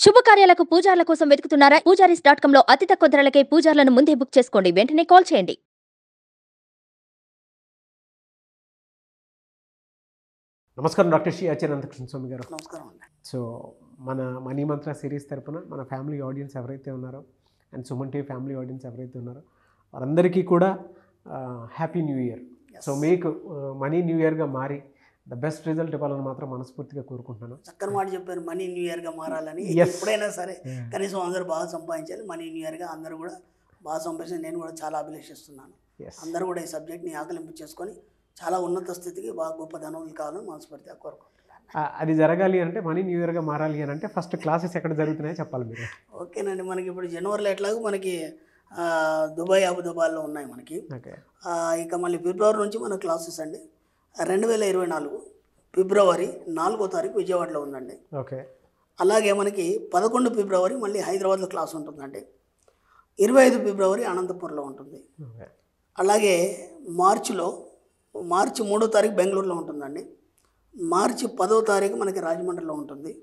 శుభకార్యాలకు పూజార్ల కోసం వెతుకుతున్నారా? పూజారీస్.com లో అతి తక్కువ ధరలకే పూజార్లను ముందే బుక్ చేసుకోండి. వెంటనే కాల్ చేయండి. నమస్కారం డాక్టర్ శ్రీ అనంతకృష్ణ స్వామి గారు. నమస్కారం అండి. సో మన మనీ మంత్ర సిరీస్ తరపున మన ఫ్యామిలీ ఆడియన్స్ ఎవరైతే ఉన్నారో and Suman TV family audience ఎవరైతే ఉన్నారో వారందరికీ కూడా హ్యాపీ న్యూ ఇయర్. సో మీకు మనీ న్యూ ఇయర్గా మారి ద బెస్ట్ రిజల్ట్ ఇవ్వాలని మాత్రం మనస్ఫూర్తిగా కోరుకుంటున్నాను. చక్కని మాట చెప్పారు, మనీ న్యూ ఇయర్గా మారాలని. ఎప్పుడైనా సరే కనీసం అందరూ బాగా సంపాదించాలి. మనీ న్యూ ఇయర్గా అందరూ కూడా బాగా సంపాదించాలి. నేను కూడా చాలా అభిలషిస్తున్నాను. అందరూ కూడా ఈ సబ్జెక్ట్ని ఆకలింపు చేసుకొని చాలా ఉన్నత స్థితికి బాగా గొప్ప ధనవులు కావాలని మనస్ఫూర్తిగా కోరుకుంటున్నాను. అది జరగాలి అంటే మనీ న్యూ ఇయర్గా మారాలి అని అంటే ఫస్ట్ క్లాసెస్ ఎక్కడ జరుగుతున్నాయో చెప్పాలి మీరు. ఓకేనండి. మనకి ఇప్పుడు జనవరిలో ఎట్లాగో మనకి దుబాయ్ అబుదాబాద్లో ఉన్నాయి మనకి. ఇక మళ్ళీ ఫిబ్రవరి నుంచి మన క్లాసెస్ అండి 2024 ఫిబ్రవరి 4వ తారీఖు విజయవాడలో ఉందండి. ఓకే. అలాగే మనకి 11 ఫిబ్రవరి మళ్ళీ హైదరాబాద్లో క్లాస్ ఉంటుందండి. 25 ఫిబ్రవరి అనంతపూర్లో ఉంటుంది. అలాగే మార్చి 3వ తారీఖు బెంగళూరులో ఉంటుందండి. మార్చి 10వ తారీఖు మనకి రాజమండ్రిలో ఉంటుంది.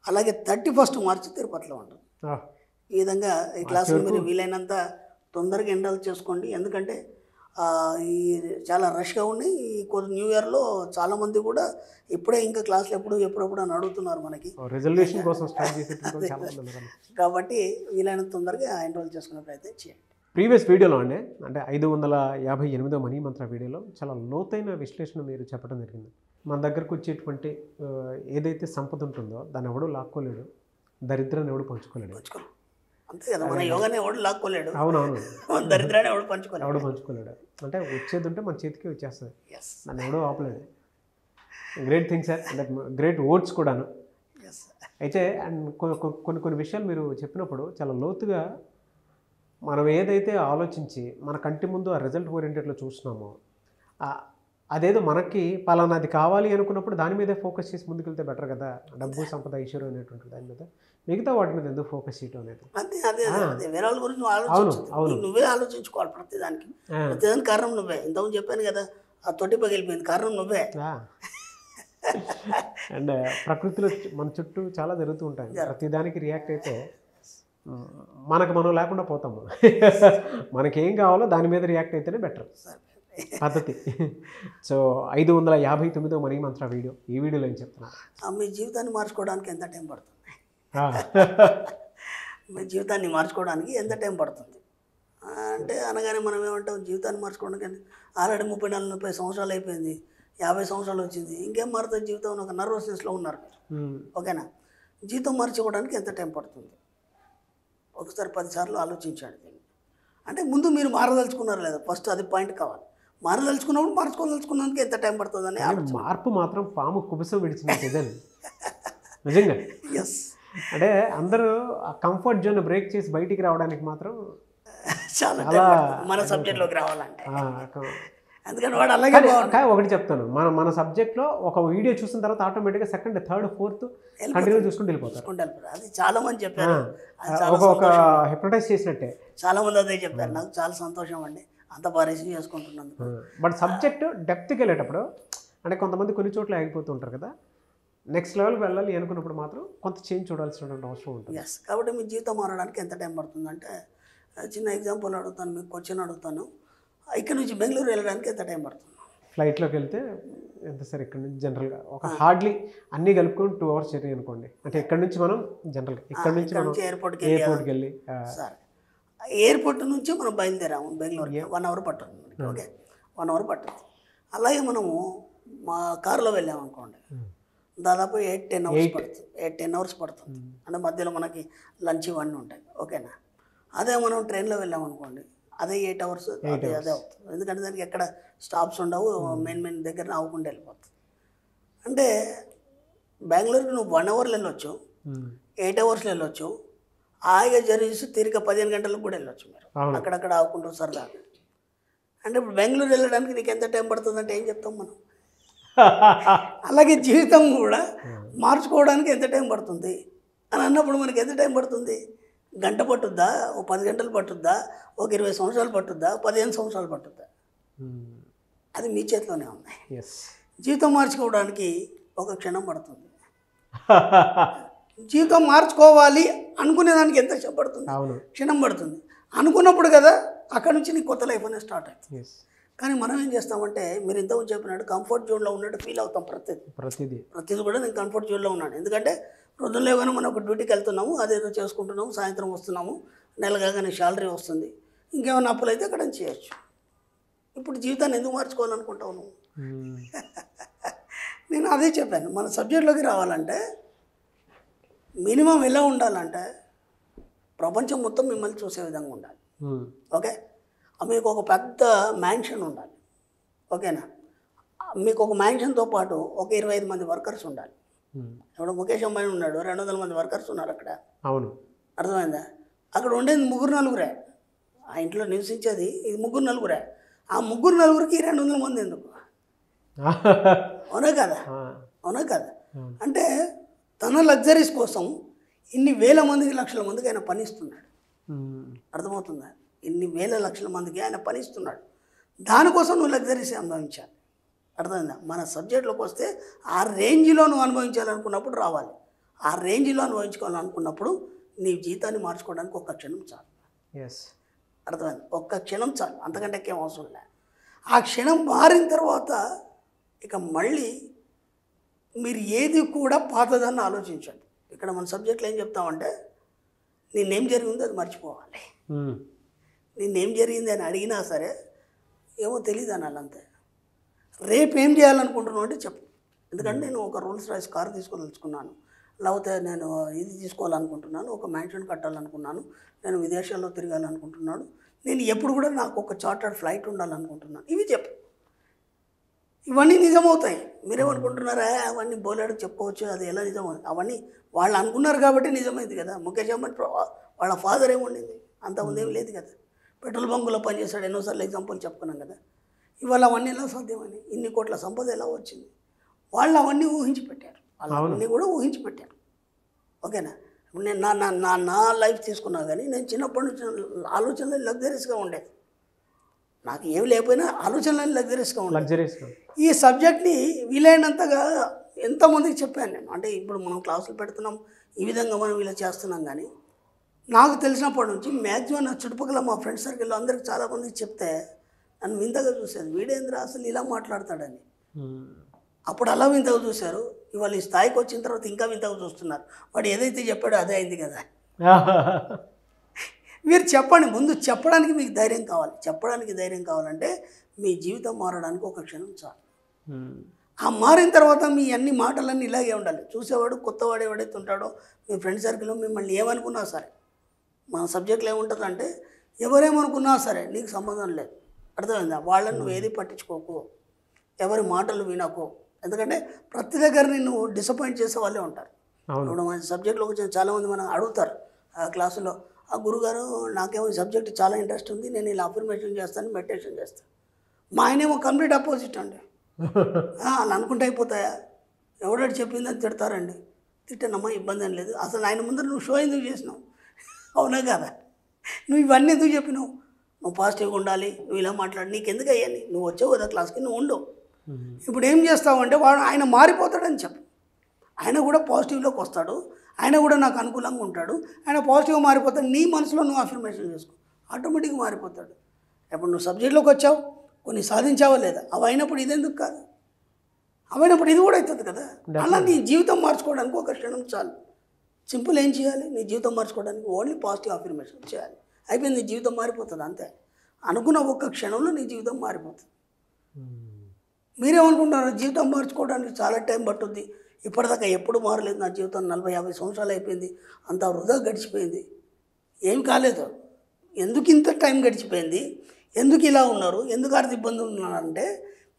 అలాగే 31 మార్చి తిరుపతిలో ఉంటుంది. ఈ విధంగా ఈ క్లాసులు మీరు వీలైనంత తొందరగా ఎన్రోల్ చేసుకోండి. ఎందుకంటే ఈ చాలా రష్గా ఉన్నాయి. ఈ న్యూ ఇయర్లో చాలామంది కూడా ఇప్పుడే ఇంకా క్లాసులు ఎప్పుడెప్పుడు అని అడుగుతున్నారు మనకి. రిజల్యూషన్ కోసం కాబట్టి వీలైనంత తొందరగా ఎన్రోల్ చేసుకునే ప్రయత్నం చేయండి. ప్రీవియస్ వీడియోలో అంటే 558వ మనీ మంత్ర వీడియోలో చాలా లోతైన విశ్లేషణ మీరు చెప్పడం జరిగింది. మన దగ్గరకు వచ్చేటువంటి ఏదైతే సంపద ఉంటుందో దాన్ని ఎవడూ లాక్కోలేడు, దరిద్రాన్ని ఎవడు పంచుకోలేడు. అంతే కదా, మన యోగాని ఎవడు లాక్కోలేడు. అవునవును. దరిద్రాన్ని ఎవడు పంచుకోలేడు. అంటే వచ్చేది ఉంటే మన చేతికి వచ్చేస్తుంది, నన్ను ఎవడో ఆపలేదు. గ్రేట్ థింగ్ సార్, అంటే గ్రేట్ వర్డ్స్ కూడాను. అయితే అండ్ కొన్ని విషయాలు మీరు చెప్పినప్పుడు చాలా లోతుగా మనం ఏదైతే ఆలోచించి మన కంటి ముందు ఆ రిజల్ట్ ఓరియంటెడ్లో చూస్తున్నామో అదేదో మనకి పలానాది కావాలి అనుకున్నప్పుడు దాని మీదే ఫోకస్ చేసి ముందుకెళ్తే బెటర్ కదా. డబ్బు సంపద ఐశ్వర్యం అనేటువంటి దాని మీద, మిగతా వాటి మీద ఎందుకు ఫోకస్ చేయటం అనేది. అదే వేరే వాళ్ళ గురించి నువ్వే ఆలోచించుకోవాలి. ప్రతిదానికి కారణం నువ్వే. ఇంతకుముందు చెప్పాను కదా, ఆ తొట్టి పగిలిపోయింది, కారణం నువ్వే. అండ్ ప్రకృతిలో మన చుట్టూ చాలా జరుగుతూ ఉంటాయి. ప్రతిదానికి రియాక్ట్ అయితే మనం లేకుండా పోతాము. మనకేం కావాలో దాని మీద రియాక్ట్ అయితేనే బెటర్ పద్ధతి. సో 559వ మనీ మంత్ర వీడియో, ఈ వీడియోలో ఏం చెప్తున్నారు? మీ జీవితాన్ని మార్చుకోవడానికి ఎంత టైం పడుతుంది? మీ జీవితాన్ని మార్చుకోవడానికి ఎంత టైం పడుతుంది అంటే అనగానే మనం ఏమంటాం, జీవితాన్ని మార్చుకోవడానికి ఆల్రెడీ 30-40 సంవత్సరాలు అయిపోయింది, 50 సంవత్సరాలు వచ్చింది, ఇంకేం మారుతుంది జీవితం? ఒక నర్వస్నెస్లో ఉన్నారు. ఓకేనా? జీవితం మార్చుకోవడానికి ఎంత టైం పడుతుంది? ఒకసారి 10 సార్లు ఆలోచించాడు. అంటే ముందు మీరు మారదలుచుకున్నారు లేదా, ఫస్ట్ అది పాయింట్ కావాలి. మారదలుచుకున్నప్పుడు మార్చుకోదలుచుకున్నందుకు ఎంత టైం పడుతుందని. మార్పు మాత్రం పాము కుబుసం విడిచినట్టు నిజంగా. ఎస్. అంటే అందరూ ఆ కంఫర్ట్ జోన్ బ్రేక్ చేసి బయటికి రావడానికి మాత్రం చాలా మన సబ్జెక్ట్లోకి రావాలంటే. అందుకని వాడు అలాగే. ఒకటి చెప్తాను, మన సబ్జెక్ట్లో ఒక వీడియో చూసిన తర్వాత ఆటోమేటిక్గా సెకండ్, థర్డ్, ఫోర్త్ కంటిన్యూ చూసుకుంటూ వెళ్ళిపోతారు. అది చాలా మంది చెప్పారు, ఒక హిప్నటైజ్ చేసినట్టే చాలా మంది అదే చెప్పారు. నాకు చాలా సంతోషం అండి, అంత బాగా రిసీవ్ చేసుకుంటున్నాను. బట్ సబ్జెక్ట్ డెప్త్కి వెళ్ళేటప్పుడు అంటే కొంతమంది కొన్ని చోట్ల ఆగిపోతూ ఉంటారు కదా, నెక్స్ట్ లెవెల్కి వెళ్ళాలి అనుకున్నప్పుడు మాత్రం కొంత చేంజ్ చూడాల్సినటువంటి అవసరం ఉంటుంది. ఎస్. కాబట్టి మీ జీవితం మారడానికి ఎంత టైం పడుతుందంటే, చిన్న ఎగ్జాంపుల్ అడుగుతాను, మీకు క్వశ్చన్ అడుగుతాను. ఇక్కడ నుంచి బెంగళూరు వెళ్ళడానికి ఎంత టైం పడుతుంది? ఫ్లైట్లోకి వెళ్తే ఎంత సార్? ఇక్కడ నుంచి జనరల్గా ఒక హార్డ్లీ అన్నీ కలుపుకొని 2 hours జర్నీ అనుకోండి. అంటే ఇక్కడ నుంచి మనం జనరల్గా ఇక్కడ నుంచి ఎయిర్పోర్ట్కి వెళ్ళి సార్, ఎయిర్పోర్ట్ నుంచి మనం బయలుదేరాము బెంగళూరుకి 1 hour పడుతుంది. ఓకే, 1 hour పడుతుంది. అలాగే మనము మా కారులో వెళ్ళాము అనుకోండి, దాదాపు 8-10 hours పడుతుంది. 8-10 hours పడుతుంది. అంటే మధ్యలో మనకి లంచ్ ఇవన్నీ ఉంటాయి. ఓకేనా? అదే మనం ట్రైన్లో వెళ్ళామనుకోండి, అదే 8 hours అదే అవుతుంది. ఎందుకంటే దానికి ఎక్కడ స్టాప్స్ ఉండవు, మెయిన్ దగ్గర ఆవుకుండా వెళ్ళిపోతుంది. అంటే బెంగళూరుకి నువ్వు 1 hourలో వెళ్ళొచ్చు, 8 hours వెళ్ళొచ్చు, హాయిగా జరిగేసి తిరిగి 15 గంటలకు కూడా వెళ్ళొచ్చు మీరు, అక్కడక్కడ ఆవుకుంటూ సరదాగా. అంటే ఇప్పుడు బెంగళూరు వెళ్ళడానికి నీకు ఎంత టైం పడుతుంది అంటే ఏం చెప్తాం మనం? అలాగే జీవితం కూడా మార్చుకోవడానికి ఎంత టైం పడుతుంది అని అన్నప్పుడు మనకి ఎంత టైం పడుతుంది? గంట పట్టుద్దా, ఓ 10 గంటలు పట్టుద్దా, ఒక 20 సంవత్సరాలు పట్టుద్దా, 15 సంవత్సరాలు పట్టుద్దా? అది మీ చేతిలోనే ఉంది. జీవితం మార్చుకోవడానికి ఒక క్షణం పడుతుంది. జీవితం మార్చుకోవాలి అనుకునేదానికి ఎంత సేపు పడుతుంది? అవును. క్షణం పడుతుంది. అనుకున్నప్పుడు కదా అక్కడ నుంచి నీకు కొత్త లైఫ్ అనేది స్టార్ట్ అవుతుంది. ఎస్. కానీ మనం ఏం చేస్తామంటే మీరు ఇంతకుముందు చెప్పినట్టు కంఫర్ట్ జోన్లో ఉన్నట్టు ఫీల్ అవుతాం. ప్రతిదీ కూడా నేను కంఫర్ట్ జోన్లో ఉన్నాను. ఎందుకంటే ప్రొద్దున కానీ మనం ఒక డ్యూటీకి వెళ్తున్నాము, అదేదో చేసుకుంటున్నాము, సాయంత్రం వస్తున్నాము, నెలగానే శాలరీ వస్తుంది, ఇంకేమైనా అప్పులు అయితే అక్కడ చేయొచ్చు. ఇప్పుడు జీవితాన్ని ఎందుకు మార్చుకోవాలనుకుంటావు నువ్వు? నేను అదే చెప్పాను, మన సబ్జెక్ట్లోకి రావాలంటే మినిమం ఎలా ఉండాలంటే ప్రపంచం మొత్తం మిమ్మల్ని చూసే విధంగా ఉండాలి. ఓకే, మీకు ఒక పెద్ద మ్యాన్షన్ ఉండాలి. ఓకేనా, మీకు ఒక మ్యాన్షన్తో పాటు ఒక 25 మంది వర్కర్స్ ఉండాలి. ఇప్పుడు ముఖేష్ అంబానీ ఉన్నాడు, 200 మంది వర్కర్స్ ఉన్నారు అక్కడ. అవును, అర్థమైందా? అక్కడ ఉండేది 3-4 ఆ ఇంట్లో నివసించేది ఇది 3-4. ఆ 3-4కి 200 మంది ఎందుకు? అవునా కదా? అవునా కదా? అంటే తన లగ్జరీస్ కోసం ఇన్ని వేల మందికి, లక్షల మందికి ఆయన పనిస్తున్నాడు. అర్థమవుతుందా? ఇన్ని వేల లక్షల మందికి ఆయన పనిస్తున్నాడు. దానికోసం నువ్వు లగ్జరీస్ అనుభవించాలి. అర్థమైందా? మన సబ్జెక్ట్లోకి వస్తే ఆ రేంజ్లో నువ్వు అనుభవించాలనుకున్నప్పుడు రావాలి. ఆ రేంజ్లో అనుభవించుకోవాలనుకున్నప్పుడు నీ జీవితాన్ని మార్చుకోవడానికి ఒక్క క్షణం చాలు. అర్థమైంది? ఒక్క క్షణం చాలు, అంతకంటే ఏం అవసరం లేదు. ఆ క్షణం మారిన తర్వాత ఇక మళ్ళీ మీరు ఏది కూడా పాతదాన్ని ఆలోచించండి. ఇక్కడ మన సబ్జెక్ట్లో ఏం చెప్తామంటే నేనేం జరిగిందో అది మర్చిపోవాలి. నేనేం జరిగింది అని అడిగినా సరే ఏమో తెలియదు అనాలి అంతే. రేపు ఏం చేయాలనుకుంటున్నావు అంటే చెప్పు. ఎందుకంటే నేను ఒక రోల్స్ రాయిస్ కారు తీసుకోదలుచుకున్నాను, లేకపోతే నేను ఇది తీసుకోవాలనుకుంటున్నాను, ఒక మ్యాన్షన్ కట్టాలనుకున్నాను, నేను విదేశాల్లో తిరగాలనుకుంటున్నాను, నేను ఎప్పుడు కూడా నాకు ఒక చార్టర్డ్ ఫ్లైట్ ఉండాలనుకుంటున్నాను. ఇవి చెప్పు, ఇవన్నీ నిజమవుతాయి. మీరేమనుకుంటున్నారా అవన్నీ బోలేడు చెప్పుకోవచ్చు, అది ఎలా నిజమవుతుంది? అవన్నీ వాళ్ళు అనుకున్నారు కాబట్టి నిజమైంది కదా. ముఖేష్ అంబానీ వాళ్ళ ఫాదర్ ఏముండింది? అంతకుముందు ఏం లేదు కదా. పెట్రోల్ బంకులో పనిచేస్తాడు, ఎన్నోసార్లు ఎగ్జాంపుల్ చెప్పుకున్నాం కదా. ఇవాళ అవన్నీ ఎలా సాధ్యమని, ఇన్ని కోట్ల సంపద ఎలా వచ్చింది? వాళ్ళు అవన్నీ ఊహించి పెట్టారు, అవన్నీ కూడా ఊహించి పెట్టారు. ఓకేనా? నేను నా లైఫ్ తీసుకున్నా కానీ నేను చిన్నప్పటి నుంచి ఆలోచనలు లగ్జరీస్గా ఉండేది. నాకు ఏమి లేకపోయినా ఆలోచనలు లగ్జరీస్గా ఉండేది. ఈ సబ్జెక్ట్ని వీలైనంతగా ఎంతోమందికి చెప్పాను నేను. అంటే ఇప్పుడు మనం క్లాసులు పెడుతున్నాం, ఈ విధంగా మనం ఇలా చేస్తున్నాం. కానీ నాకు తెలిసినప్పటి నుంచి మ్యాక్సిమం నా చుట్టుపక్కల మా ఫ్రెండ్స్ సర్కిల్లో అందరికి చాలామందికి చెప్తే నన్ను వింతగా చూసేది. వీడేంద్ర అసలు ఇలా మాట్లాడతాడని. అప్పుడు అలా వింతగా చూశారు, ఇవాళ ఈ స్థాయికి వచ్చిన తర్వాత ఇంకా వింతగా చూస్తున్నారు. వాడు ఏదైతే చెప్పాడో అదే అయింది కదా. మీరు చెప్పండి, ముందు చెప్పడానికి మీకు ధైర్యం కావాలి. చెప్పడానికి ధైర్యం కావాలంటే మీ జీవితం మారడానికి ఒక క్షణం చాలు. ఆ మారిన తర్వాత మీ అన్ని మాటలన్నీ ఇలాగే ఉండాలి. చూసేవాడు కొత్తవాడు ఎవడైతే ఉంటాడో మీ ఫ్రెండ్ సర్కిల్లో మిమ్మల్ని ఏమనుకున్నా సరే, మన సబ్జెక్ట్లో ఏముంటుందంటే ఎవరేమనుకున్నా సరే నీకు సంబంధం లేదు. అర్థమైందా? వాళ్ళని నువ్వు ఏది పట్టించుకోకు, ఎవరి మాటలు వినకు. ఎందుకంటే ప్రతి దగ్గర నిన్ను డిసప్పాయింట్ చేసే వాళ్ళే ఉంటారు. ఇప్పుడు మన సబ్జెక్ట్లోకి వచ్చిన చాలామంది మనం అడుగుతారు ఆ క్లాసులో, ఆ గురుగారు నాకేమో ఈ సబ్జెక్ట్ చాలా ఇంట్రెస్ట్ ఉంది, నేను ఇలా అఫర్మేషన్ చేస్తాను, మెడిటేషన్ చేస్తాను. మా ఆయనేమో కంప్లీట్ అపోజిట్ అండి. అలా అనుకుంటే అయిపోతాయా? ఎవడో చెప్పిందని తిడతారండి. తిట్టానమ్మా, ఇబ్బంది ఏం లేదు. అసలు ఆయన ముందర నువ్వు షో ఎందుకు చేసినావు? అవునా కదా? నువ్వు ఇవన్నీ ఎందుకు చెప్పినావు? నువ్వు పాజిటివ్గా ఉండాలి, నువ్వు ఇలా మాట్లాడి, నీకు ఎందుకు అయ్యాలి? నువ్వు వచ్చావు కదా క్లాస్కి, నువ్వు ఉండు. ఇప్పుడు ఏం చేస్తావు అంటే వాడు ఆయన మారిపోతాడని చెప్పు. ఆయన కూడా పాజిటివ్లోకి వస్తాడు, ఆయన కూడా నాకు అనుకూలంగా ఉంటాడు, ఆయన పాజిటివ్గా మారిపోతాడు. నీ మనసులో నువ్వు అఫర్మేషన్ చేసుకో, ఆటోమేటిక్గా మారిపోతాడు. ఇప్పుడు నువ్వు సబ్జెక్ట్లోకి వచ్చావు, కొన్ని సాధించావా లేదా? అవి అయినప్పుడు ఇదెందుకు కాదు? అవైనప్పుడు ఇది కూడా అవుతుంది కదా. అలా నీ జీవితం మార్చుకోవడానికి ఒక క్షణం చాలు. సింపుల్. ఏం చేయాలి? నీ జీవితం మార్చుకోవడానికి ఓన్లీ పాజిటివ్ అఫర్మేషన్ చేయాలి. అయిపోయింది, నీ జీవితం మారిపోతుంది అంతే. అనుకున్న ఒక్క క్షణంలో నీ జీవితం మారిపోతుంది. మీరేమనుకుంటున్నారు? జీవితం మార్చుకోవడానికి చాలా టైం పట్టుద్ది, ఇప్పటిదాకా ఎప్పుడు మారలేదు నా జీవితం, 40-50 సంవత్సరాలు అయిపోయింది, అంత వృధా గడిచిపోయింది. ఏం కాలేదు. ఎందుకు ఇంత టైం గడిచిపోయింది? ఎందుకు ఇలా ఉన్నారు? ఎందుకు అర్థ ఇబ్బంది ఉన్నారంటే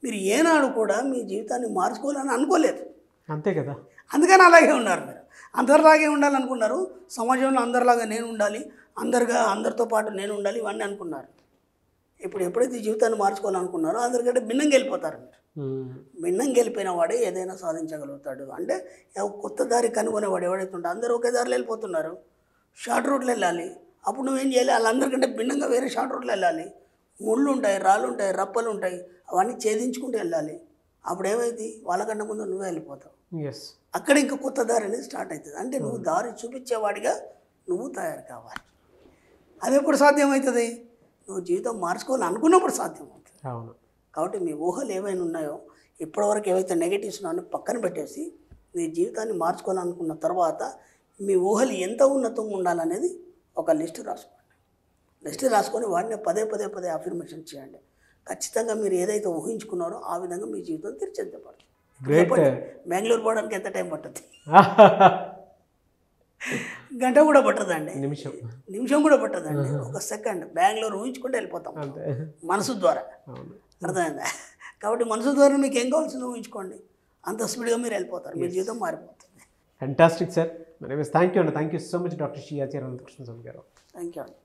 మీరు ఏనాడు కూడా మీ జీవితాన్ని మార్చుకోవాలని అనుకోలేదు. అంతే కదా. అందుకని అలాగే ఉన్నారు. మీరు అందరిలాగే ఉండాలనుకున్నారు, సమాజంలో అందరిలాగా నేను ఉండాలి, అందరితో పాటు నేను ఉండాలి, ఇవన్నీ అనుకున్నారు. ఇప్పుడు ఎప్పుడైతే జీవితాన్ని మార్చుకోవాలనుకున్నారో అందరికంటే భిన్నంగా వెళ్ళిపోతారు. మీరు భిన్నంగా వెళ్ళిపోయిన వాడే ఏదైనా సాధించగలుగుతాడు. అంటే కొత్త దారి కనుగొనేవాడు ఎవడైతే ఉంటాడు, అందరూ ఒకే దారిలో వెళ్ళిపోతున్నారు, షార్ట్ రూట్లో వెళ్ళాలి. అప్పుడు నువ్వేం చేయాలి? వాళ్ళందరికంటే భిన్నంగా వేరే షార్ట్ రూట్లో వెళ్ళాలి. ముళ్ళు ఉంటాయి, రాళ్ళు ఉంటాయి, రప్పలు ఉంటాయి, అవన్నీ ఛేదించుకుంటూ వెళ్ళాలి. అప్పుడు ఏమైంది? వాళ్ళకంటే ముందు నువ్వే వెళ్ళిపోతావు. అక్కడ ఇంకా కొత్త దారి అనేది స్టార్ట్ అవుతుంది. అంటే నువ్వు దారి చూపించేవాడిగా నువ్వు తయారు కావాలి. అది ఎప్పుడు సాధ్యమవుతుంది? నువ్వు జీవితం మార్చుకోవాలి అనుకున్నప్పుడు సాధ్యమవుతుంది. అవును. కాబట్టి మీ ఊహలు ఏవైనా ఉన్నాయో ఇప్పటివరకు ఏవైతే నెగటివ్స్ ఉన్నాయో పక్కన పెట్టేసి నీ జీవితాన్ని మార్చుకోవాలనుకున్న తర్వాత మీ ఊహలు ఎంత ఉన్నతంగా ఉండాలనేది ఒక లిస్ట్ రాసుకోండి. లిస్ట్ రాసుకొని వాటిని పదే పదే పదే అఫర్మేషన్ చేయండి. ఖచ్చితంగా మీరు ఏదైతే ఊహించుకున్నారో ఆ విధంగా మీ జీవితం తీర్చిదిద్దపడుతుంది. గ్రేట్. బెంగళూరు పోవడానికి ఎంత టైం పట్టుద్ది? గంట కూడా పట్టదండి, నిమిషం కూడా పట్టదండి, ఒక సెకండ్ బెంగళూరు ఊహించుకుంటే వెళ్ళిపోతాం మనసు ద్వారా. అర్థమైందా? కాబట్టి మనసు ద్వారా మీకు ఏం కావాల్సిందో ఊహించుకోండి, అంత స్పీడ్గా మీరు వెళ్ళిపోతారు, మీ జీవితం మారిపోతుంది. Fantastic sir. థ్యాంక్ యూ అండి. Thank you so much doctor Shri Acharya Anantakrishna Swami garu. Thank you అండి.